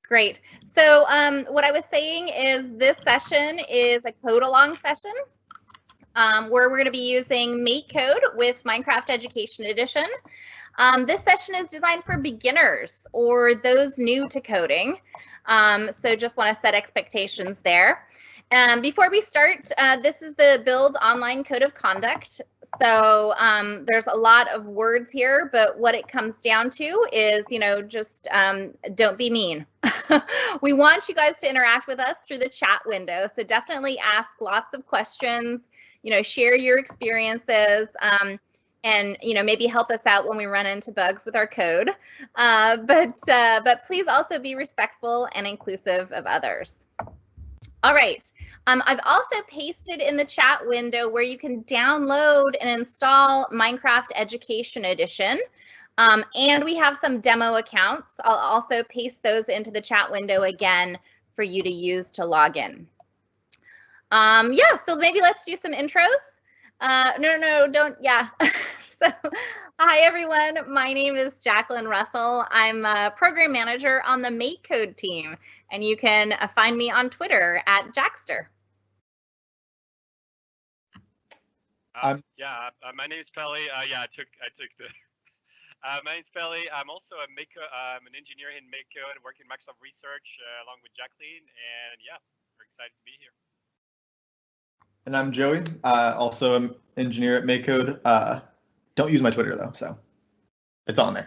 Great. So what I was saying is this session is a code along session where we're going to be using MakeCode with Minecraft Education Edition. This session is designed for beginners or those new to coding. So just want to set expectations there. Before we start, this is the Build Online Code of Conduct. So there's a lot of words here, but what it comes down to is, just don't be mean. We want you guys to interact with us through the chat window. So definitely ask lots of questions, share your experiences, and maybe help us out when we run into bugs with our code. But please also be respectful and inclusive of others. All right, I've also pasted in the chat window where you can download and install Minecraft Education Edition. And we have some demo accounts. I'll also paste those into the chat window again for you to use to log in. Yeah, so maybe let's do some intros. No, don't, yeah. So, hi everyone, my name is Jacqueline Russell. I'm a program manager on the MakeCode team, and you can find me on Twitter at Jackster. My name is Pelly. I took the. My name's Pelly. I'm also I'm an engineer in MakeCode, working in Microsoft Research along with Jacqueline, and yeah, we're excited to be here. And I'm Joey, also an engineer at MakeCode. Don't use my Twitter though, so it's on there.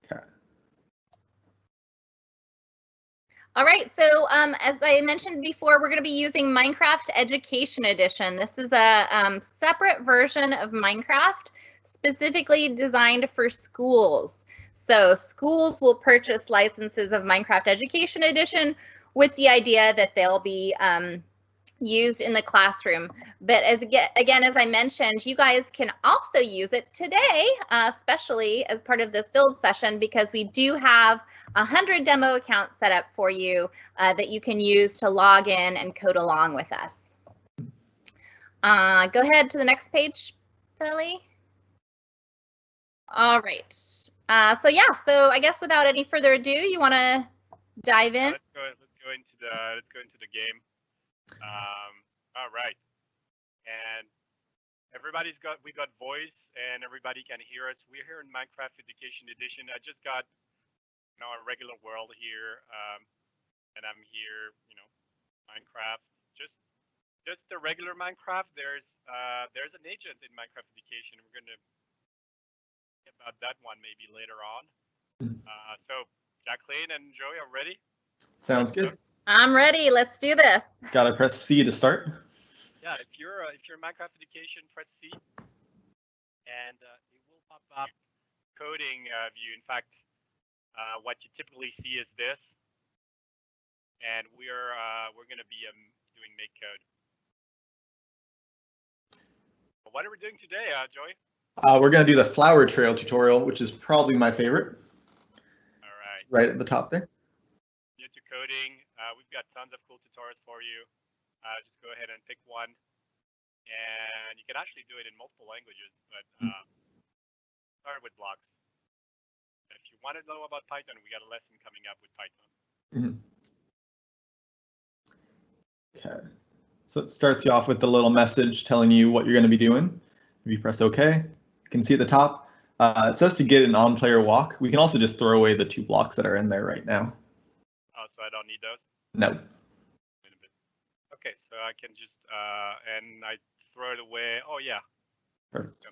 Okay. All right, so as I mentioned before, we're going to be using Minecraft Education Edition. This is a separate version of Minecraft specifically designed for schools. So schools will purchase licenses of Minecraft Education Edition with the idea that they'll be used in the classroom. But again, as I mentioned, you guys can also use it today, especially as part of this build session, because we do have 100 demo accounts set up for you that you can use to log in and code along with us. Go ahead to the next page, Billy. All right. So I guess without any further ado, you want to dive in? Let's go into the game. All right, and we got voice and everybody can hear us. We're here in Minecraft Education Edition. I just got a regular world here, and I'm here, Minecraft, just the regular Minecraft. There's an agent in Minecraft Education. We're gonna get about that one maybe later on. So Jacqueline and Joey are ready? Sounds good. I'm ready. Let's do this. Gotta press C to start. Yeah, if you're Minecraft Education, press C, and it will pop up coding view. In fact, what you typically see is this, and we're going to be doing MakeCode. What are we doing today, Joey? We're going to do the flower trail tutorial, which is probably my favorite. All right. Right at the top there. New to coding. We've got tons of cool tutorials for you. Just go ahead and pick one, and you can actually do it in multiple languages, but start with blocks. If you want to know about Python, we got a lesson coming up with Python. Okay, so it starts you off with the little message telling you what you're going to be doing. If you press OK, you can see at the top, it says to get an on-player walk. We can also just throw away the 2 blocks that are in there right now. Oh, so I don't need those? No. Okay, so I can just, and I throw it away. Oh, yeah. Perfect.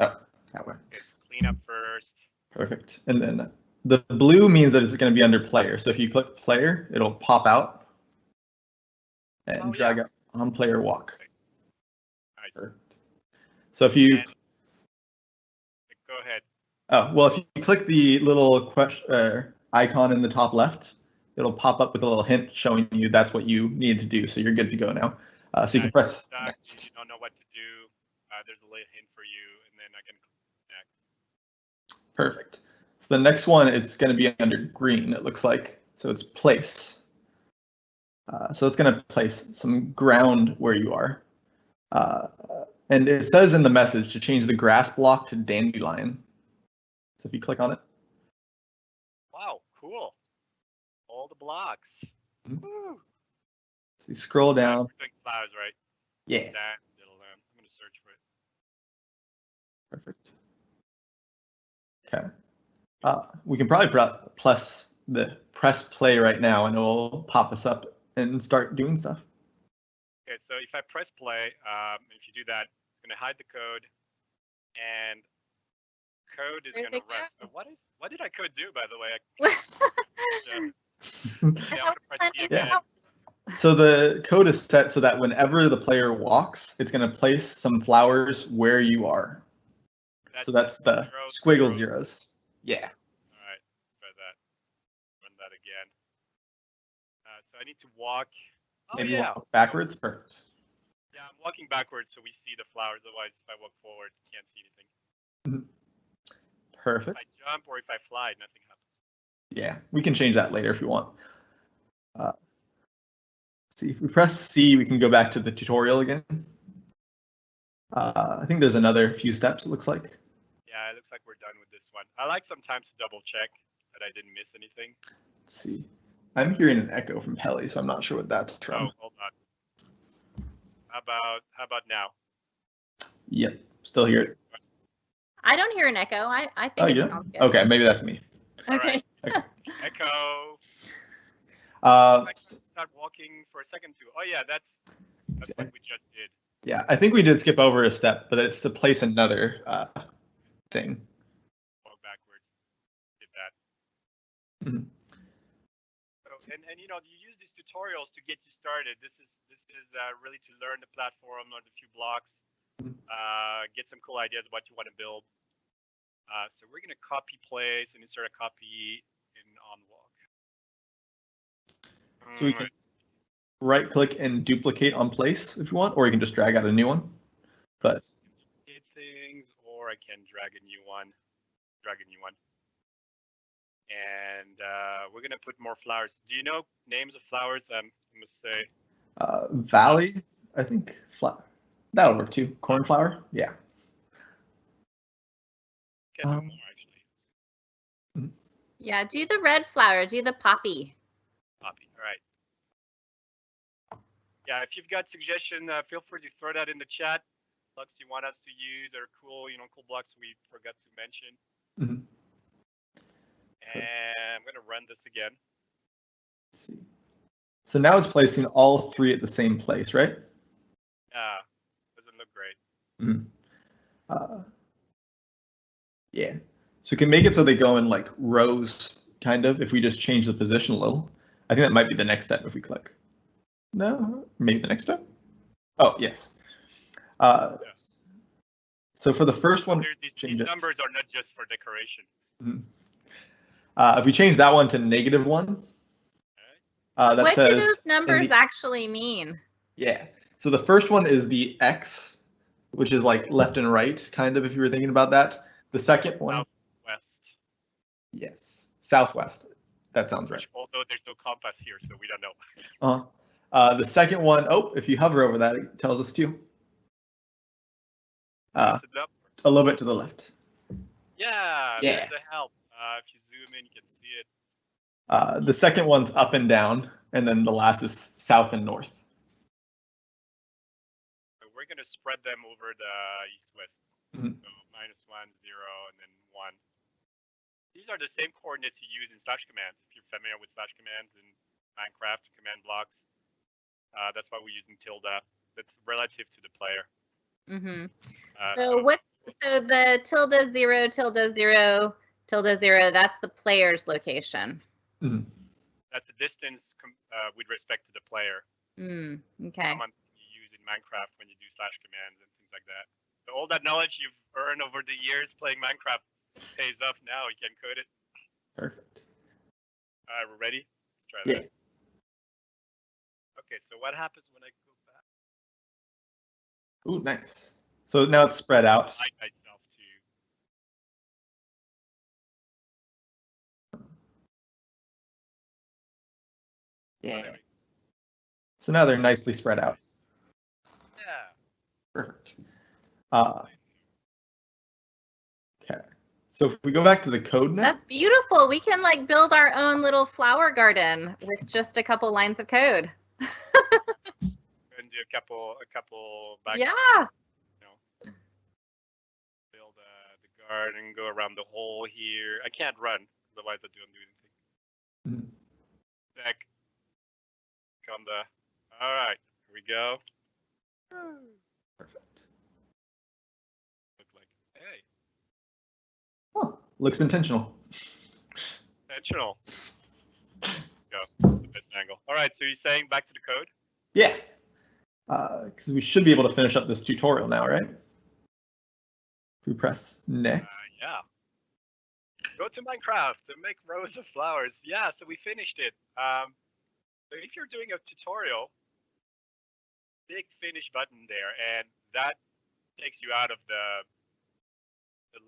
Oh, that way. Okay, so clean up first. Perfect. And then the blue means that it's going to be under player. So if you click player, it'll pop out and drag up on player walk. Okay. Nice. Perfect. So if you... Go ahead. Oh, well, if you click the little question, icon in the top left, it'll pop up with a little hint showing you that's what you need to do. So you're good to go now. So you can press next. If you don't know what to do, there's a little hint for you, and then I can click next. Perfect. So the next one, it's going to be under green, it looks like. So it's place. So it's going to place some ground where you are. And it says in the message to change the grass block to dandelion. So if you click on it. Wow, cool. All the blocks. Mhm. Woo. So you scroll down. We're doing flowers, right? Yeah. That little lamb. I'm going to search for it. Perfect. Okay. We can probably press play right now, and it will pop us up and start doing stuff. Okay, so if I press play, if you do that, it's going to hide the code, and code is going to run. So what did I code do, by the way? I'm going to press E again. Yeah. So the code is set so that whenever the player walks, it's going to place some flowers where you are. So that's the squiggle zeros. Yeah. All right, try that. Run that again. So I need to walk. Oh, Maybe yeah. walk backwards. Perfect. Yeah, I'm walking backwards so we see the flowers. Otherwise, if I walk forward, you can't see anything. Perfect. If I jump or if I fly, nothing happens. Yeah, we can change that later if you want. See, if we press C, we can go back to the tutorial again. I think there's another few steps, it looks like. Yeah, it looks like we're done with this one. I like sometimes to double check that I didn't miss anything. Let's see. I'm hearing an echo from Helly, so I'm not sure what that's from. Oh, hold on. How about now? Yep, still hear it. I don't hear an echo. I think it sounds good. Okay, maybe that's me. Okay. Right. Echo. Start walking for a second too. Oh yeah, that's what we just did. Yeah, I think we did skip over a step, but it's to place another thing. Walk backwards. Did that. Mm-hmm. So, and you know, you use these tutorials to get you started. This is really to learn the platform, learn a few blocks, get some cool ideas of what you want to build. So we're gonna copy place and insert a copy in onWalk. So we can right click and duplicate on place if you want, or you can just drag out a new one. But hit things, or I can drag a new one. And we're gonna put more flowers. Do you know names of flowers? I must say. Valley, I think. That'll work too. Cornflower, yeah. Can do more actually. Yeah, do the red flower. Do the poppy. Poppy. All right. Yeah, if you've got suggestion, feel free to throw that in the chat. Blocks you want us to use or cool blocks we forgot to mention. Mm-hmm. And I'm gonna run this again. Let's see. So now it's placing all three at the same place, right? Yeah, doesn't look great. Mm-hmm. Yeah. So we can make it so they go in like rows, kind of, if we just change the position a little. I think that might be the next step if we click. No, maybe the next step. Oh, yes. Yes. So for the first one, these numbers are not just for decoration. Mm-hmm. If we change that one to -1, that what says. What do those numbers actually mean? Yeah. So the first one is the X, which is like left and right, kind of, if you were thinking about that. The second one. Southwest. Yes, southwest. That sounds right. Although there's no compass here, so we don't know. The second one, if you hover over that, it tells us too. A little bit to the left. Yeah. There's a help. If you zoom in, you can see it. The second one's up and down, and then the last is south and north. So we're going to spread them over the east-west. Mm-hmm. So -1, 0, and then 1. These are the same coordinates you use in slash commands. If you're familiar with slash commands in Minecraft command blocks, that's why we're using tilde. That's relative to the player. Mm-hmm. So the tilde 0, tilde 0, tilde 0, that's the player's location. Mm-hmm. That's a distance with respect to the player. Okay. Common you use in Minecraft when you do slash commands and things like that. So all that knowledge you've earned over the years playing Minecraft pays off now. You can code it. Perfect. All right, we're ready? Let's try that. Okay, so what happens when I go back? Ooh, nice. So now it's spread out. I like myself too. Yeah. So now they're nicely spread out. Yeah. Perfect. Okay. So if we go back to the code now. That's beautiful. We can like build our own little flower garden with just a couple lines of code. And do a couple back. Yeah. You know, build the garden, go around the hole here. I can't run, otherwise I don't do anything. Deck. Come the. All right, here we go. Perfect. Look like, hey, Oh, looks intentional. intentional. Go, the best angle. All right, so you're saying back to the code? Yeah. Because we should be able to finish up this tutorial now, right? If we press next. Yeah. Go to Minecraft and make rows of flowers. Yeah, so we finished it. So if you're doing a tutorial, big finish button there, and that takes you out of the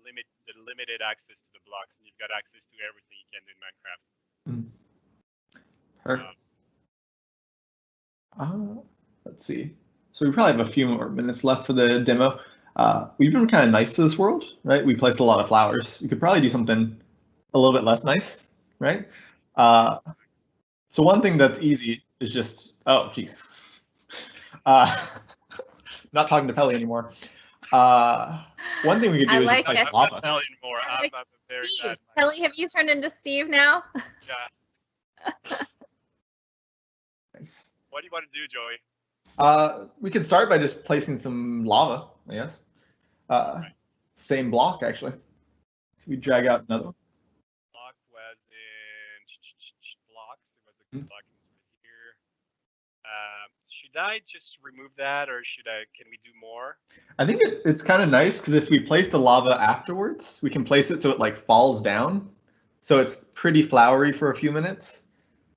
limited access to the blocks, and you've got access to everything you can do in Minecraft. Perfect. Let's see. So we probably have a few more minutes left for the demo. We've been kind of nice to this world, right? We placed a lot of flowers. We could probably do something a little bit less nice, right? So one thing that's easy is just, oh, geez. Not talking to Pelly anymore. One thing we could do is like just place it. lava. I'm not anymore. Like I'm a very Steve. bad Kelly, have you turned into Steve now? Yeah. Nice. What do you want to do, Joey? We could start by just placing some lava, I guess. Same block, actually. So we drag out another one. Block was in blocks. It was a block here. Should I just remove that, or can we do more? I think it's kind of nice because if we place the lava afterwards, we can place it so it like falls down. So it's pretty flowery for a few minutes.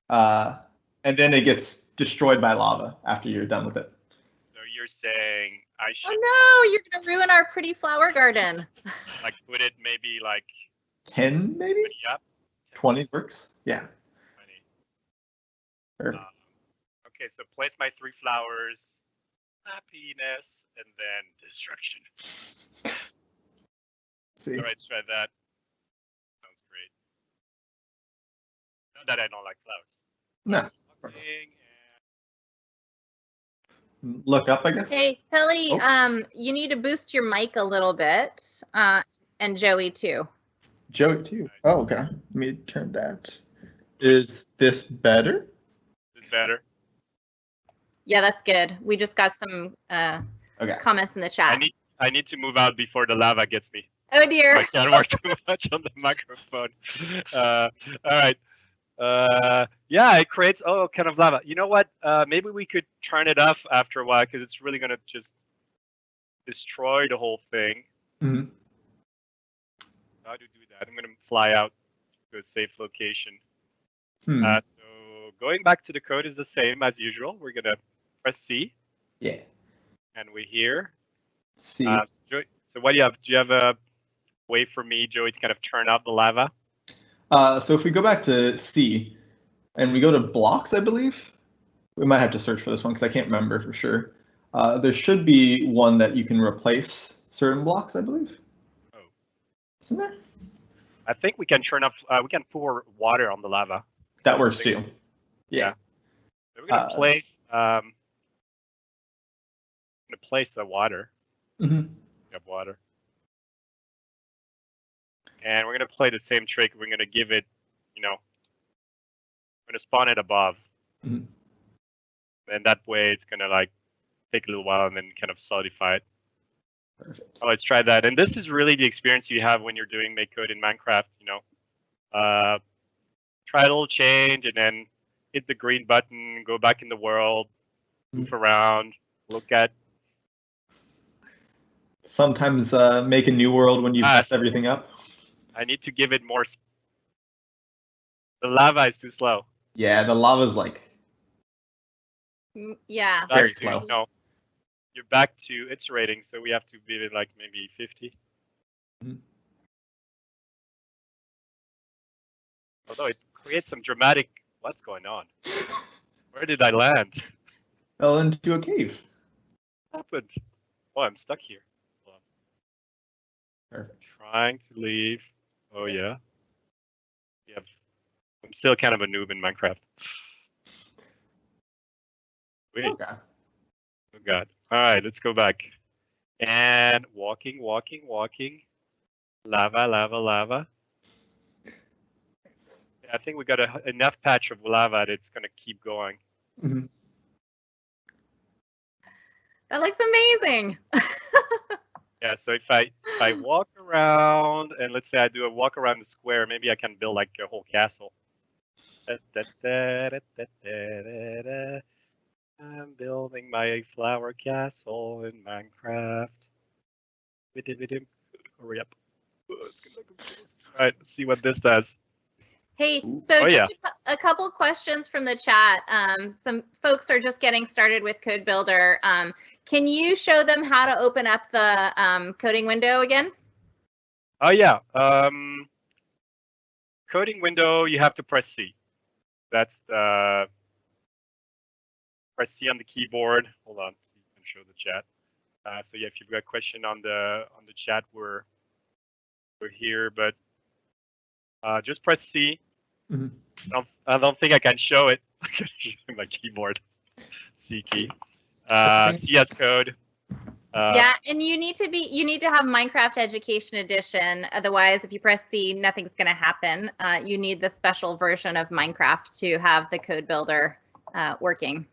And then it gets destroyed by lava after you're done with it. So you're saying I should Oh no, you're gonna ruin our pretty flower garden. like put it maybe like 10 maybe? 20 up? 20 works? Yeah. 20. Perfect. Okay, so place my 3 flowers, happiness, and then destruction. Let's see. All right, try that. Sounds great. Not that I don't like flowers. No, of course. Look up, I guess. Hey, Kelly, Oh. you need to boost your mic a little bit, and Joey too. Joey too. Oh, okay. Let me turn that. Is this better? Is this better? Yeah, that's good. We just got some Okay. comments in the chat. I need to move out before the lava gets me. Oh dear. I can't work too much on the microphone. All right. Yeah, it creates kind of lava. You know what? Maybe we could turn it off after a while because it's really gonna just destroy the whole thing. Mm-hmm. How to do that? I'm gonna fly out to a safe location. So going back to the code is the same as usual. We're gonna press C. Yeah. And we're here. C. So what do you have? Do you have a way for me, Joey, to kind of turn off the lava? So if we go back to C and we go to blocks, I believe, we might have to search for this one because I can't remember for sure. There should be one that you can replace certain blocks, I believe. Oh. Isn't there? I think we can turn off, we can pour water on the lava. That works too. Yeah. So we're going to place, the water. Mm-hmm. We have water. And we're going to play the same trick. We're going to give it, we're going to spawn it above. Mm-hmm. And that way it's going to like take a little while and then kind of solidify it. Perfect. So let's try that. And this is really the experience you have when you're doing MakeCode in Minecraft, try a little change and then hit the green button, go back in the world, move around, look at. Sometimes make a new world when you mess everything up. I need to give it more. The lava is too slow. Yeah, the lava's like. Yeah. Very slow. No, you're back to iterating, so we have to give it like maybe 50. Mm-hmm. Although it creates some dramatic. What's going on? Where did I land? Fell into a cave. What happened? Oh, I'm stuck here. Perfect. Trying to leave. Oh yeah. Yeah. I'm still kind of a noob in Minecraft. Wait. Okay. Oh God. All right, let's go back. And walking, walking, walking. Lava, lava, lava. Yeah, I think we got enough patch of lava that it's gonna keep going. Mm-hmm. That looks amazing. Yeah, so if I walk around and let's say I do a walk around the square, maybe I can build like a whole castle. I'm building my flower castle in Minecraft. Hurry up. It's gonna look confused. All right, let's see what this does. Hey, so Oh, just a couple questions from the chat. Some folks are just getting started with Code Builder. Can you show them how to open up the coding window again? Oh yeah. Coding window, you have to press C. That's press C on the keyboard. Hold on, you can show the chat. So yeah, if you've got a question on the chat, we're here, but just press C. Mm-hmm. I don't think I can show it. I can show my keyboard. C key. CS code. Yeah, and you need to have Minecraft Education Edition. Otherwise, if you press C, nothing's going to happen. You need the special version of Minecraft to have the Code Builder working.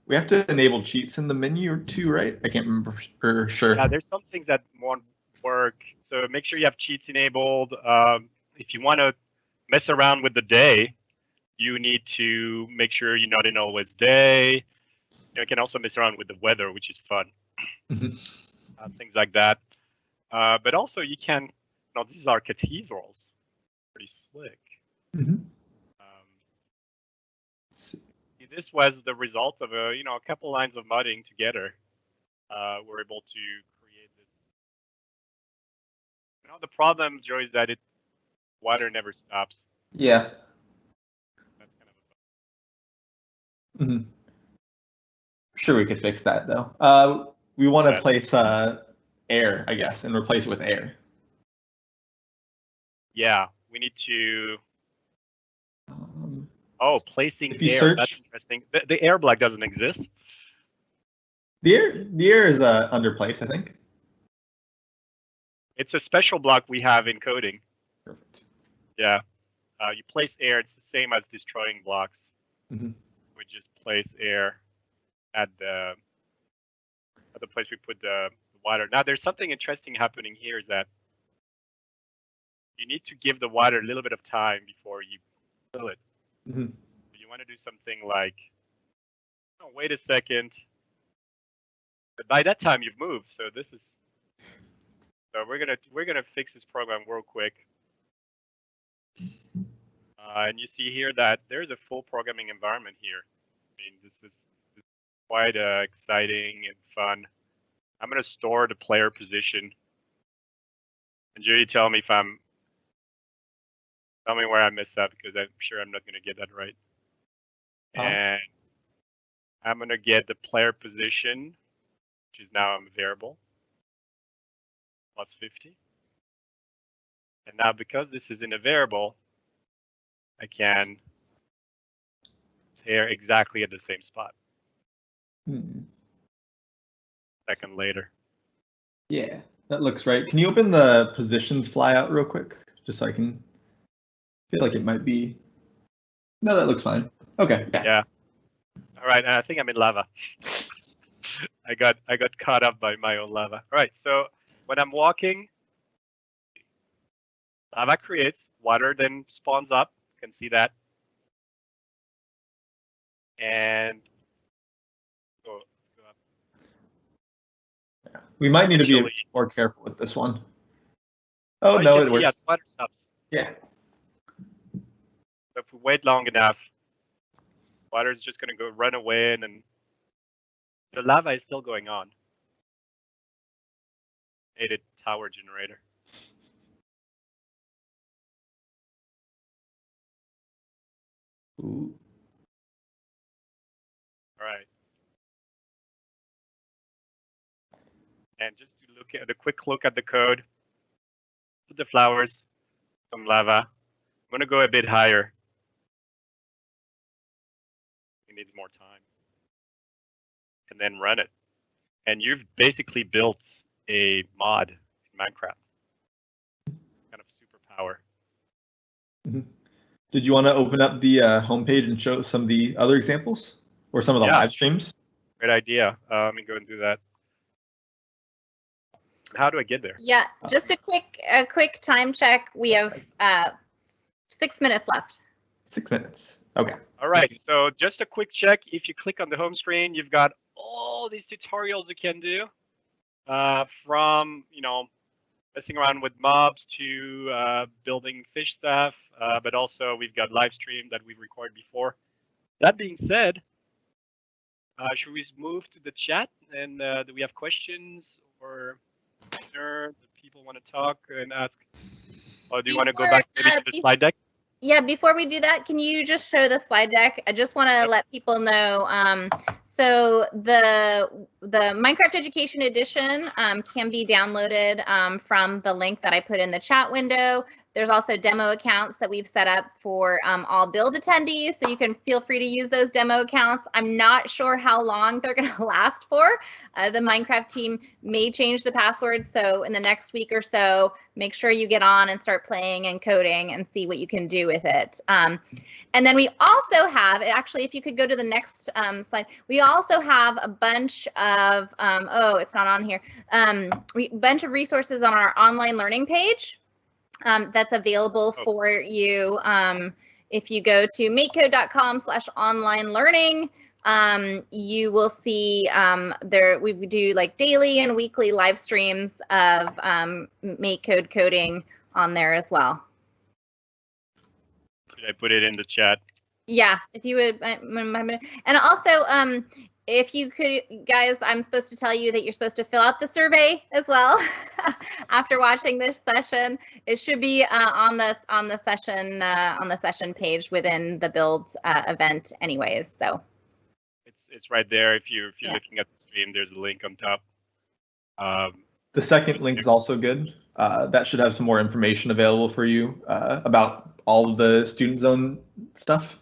We have to enable cheats in the menu too, right? I can't remember for sure. Yeah, there's some things that won't work. So make sure you have cheats enabled. If you want to mess around with the day, you need to make sure you're not in always day. You can also mess around with the weather, which is fun. Mm-hmm. Things like that. But also you can, these are cathedrals. Pretty slick. Mm-hmm. This was the result of a couple lines of modding together. We're able to create this. The problem, Joe, is that water never stops. Yeah. That's kind of Mm-hmm. Sure, we could fix that though. We want to place air, I guess, and replace it with air. Yeah, we need to. Placing if you air. Search, that's interesting. The air block doesn't exist. The air is under place, I think. It's a special block we have in coding. Perfect. Yeah. You place air. It's the same as destroying blocks. Mm-hmm. We just place air at the place we put the water. Now, there's something interesting happening here is that you need to give the water a little bit of time before you fill it. Mm-hmm. You want to do something like, wait a second. But by that time, you've moved. So this is. So we're gonna fix this program real quick. And you see here that there's a full programming environment here. I mean, this is quite exciting and fun. I'm going to store the player position. And Judy, tell me where I messed up, because I'm sure I'm not going to get that right. And I'm going to get the player position, which is now a variable, plus 50. And now because this is in a variable, I can tear exactly at the same spot. Second later. Yeah, that looks right. Can you open the positions flyout real quick, just so I can feel like it might be? No, that looks fine. Okay. Yeah. All right, and I think I'm in lava. I got caught up by my own lava. All right, so when I'm walking, lava creates, water then spawns up. You can see that. And let's go up. Yeah. We might need to be more careful with this one. Oh, no, it works. Yeah, the water stops. Yeah. So if we wait long enough, water is just going to go run away, and then the lava is still going on. Made it tower generator. Ooh. All right. And just to look at a quick look at the code, put the flowers. some lava. I'm going to go a bit higher. It needs more time. And then run it. And you've basically built a mod in Minecraft. Kind of superpower. Mm-hmm. Did you want to open up the homepage and show some of the other examples or some of the live streams? Great idea. Let me go and do that. How do I get there? Yeah, just a quick time check. We have 6 minutes left. 6 minutes. Okay. All right. So just a quick check. If you click on the home screen, you've got all these tutorials you can do, from messing around with mobs to building fish stuff, but also we've got live stream that we recorded before. That being said, should we move to the chat? And do we have questions or concerns? Do people want to talk and ask? Or do you want to go back maybe to the slide deck? Yeah, before we do that, can you just show the slide deck? I just want to let people know. So the Minecraft Education Edition can be downloaded from the link that I put in the chat window. There's also demo accounts that we've set up for all build attendees, so you can feel free to use those demo accounts. I'm not sure how long they're going to last for. The Minecraft team may change the password, so in the next week or so, make sure you get on and start playing and coding and see what you can do with it. And then we also have, actually, if you could go to the next slide, we also have a bunch of, oh, it's not on here, a bunch of resources on our online learning page. That's available for you. If you go to makecode.com/online learning, you will see there we do like daily and weekly live streams of MakeCode coding on there as well. Did I put it in the chat? Yeah, if you would, and also if you could, guys, I'm supposed to tell you that you're supposed to fill out the survey as well after watching this session. It should be on the session page within the build event, anyways. So it's right there. If you're looking at the stream, there's a link on top. The second link is also good. That should have some more information available for you about all of the student zone stuff.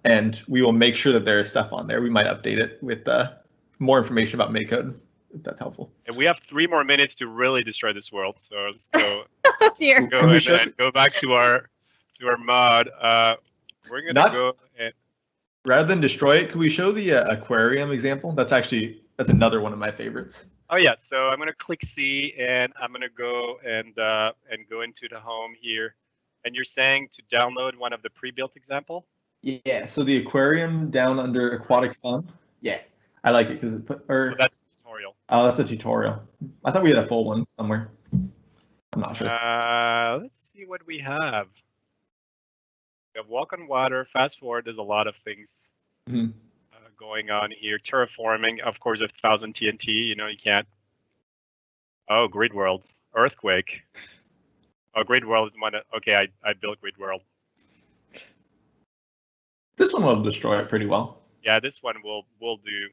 And we will make sure that there is stuff on there. We might update it with more information about MakeCode, if that's helpful. And we have 3 more minutes to really destroy this world. So let's go. Oh dear. Go back to our mod. We're gonna go and rather than destroy it, could we show the aquarium example? That's another one of my favorites. Oh yeah. So I'm gonna click C, and I'm gonna go and go into the home here. And you're saying to download one of the pre-built example? Yeah, so the aquarium down under aquatic fun. Yeah, I like it because that's a tutorial. Oh, that's a tutorial. I thought we had a full one somewhere. I'm not sure. Let's see what we have. We have walk on water. Fast forward. There's a lot of things going on here. Terraforming, of course, 1,000 TNT. You can't. Oh, Grid World. Earthquake. Oh, Grid World is one. Okay, I built Grid World. This one will destroy it pretty well. Yeah, this one will do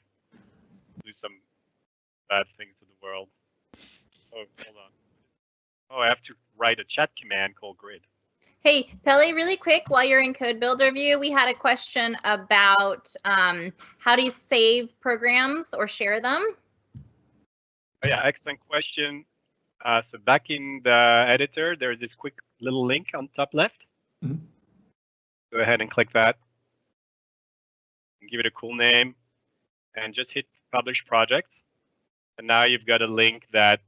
some bad things to the world. Oh, hold on. Oh, I have to write a chat command called grid. Hey, Pele, really quick, while you're in Code Builder view, we had a question about how do you save programs or share them? Oh, yeah, excellent question. So back in the editor, there's this quick little link on top left. Go ahead and click that. Give it a cool name, and just hit Publish Project. And now you've got a link that,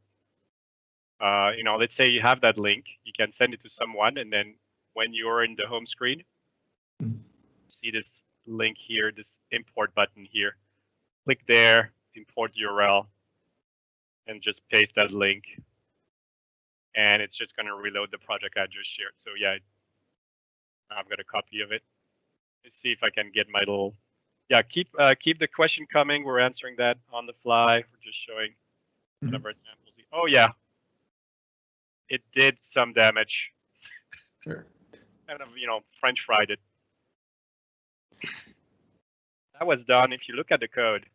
let's say you have that link, you can send it to someone, and then when you're in the home screen, see this link here, this import button here. Click there, import URL, and just paste that link. And it's just going to reload the project I just shared. So yeah, I've got a copy of it. Let's see if I can get my little. Yeah, keep the question coming. We're answering that on the fly. We're just showing one of our samples. Oh yeah, it did some damage. Sure. Kind of, French fried it. That was done. If you look at the code,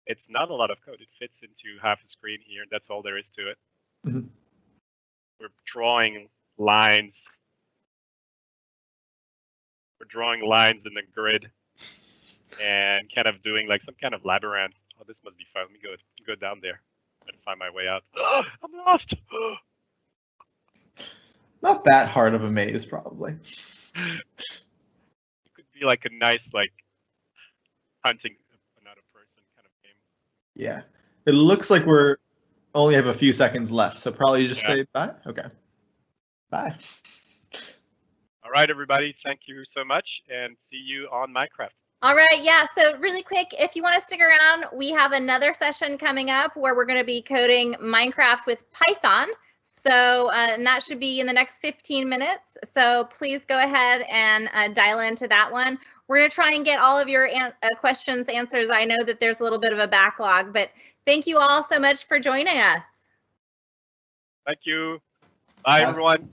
it's not a lot of code. It fits into half a screen here. That's all there is to it. we're drawing lines. We're drawing lines in the grid and kind of doing like some kind of labyrinth. Oh, this must be fun. Let me go down there and find my way out. I'm lost. Not that hard of a maze, probably. It could be like a nice like hunting another person kind of game. Yeah. It looks like we're only have a few seconds left, so probably just Yeah. say bye. Okay. Bye. All right, everybody. Thank you so much, and see you on Minecraft. All right, yeah, so really quick, if you want to stick around, we have another session coming up where we're going to be coding Minecraft with Python. So, and that should be in the next 15 minutes. So please go ahead and dial into that one. We're going to try and get all of your questions, answers. I know that there's a little bit of a backlog, but thank you all so much for joining us. Thank you. Bye, everyone.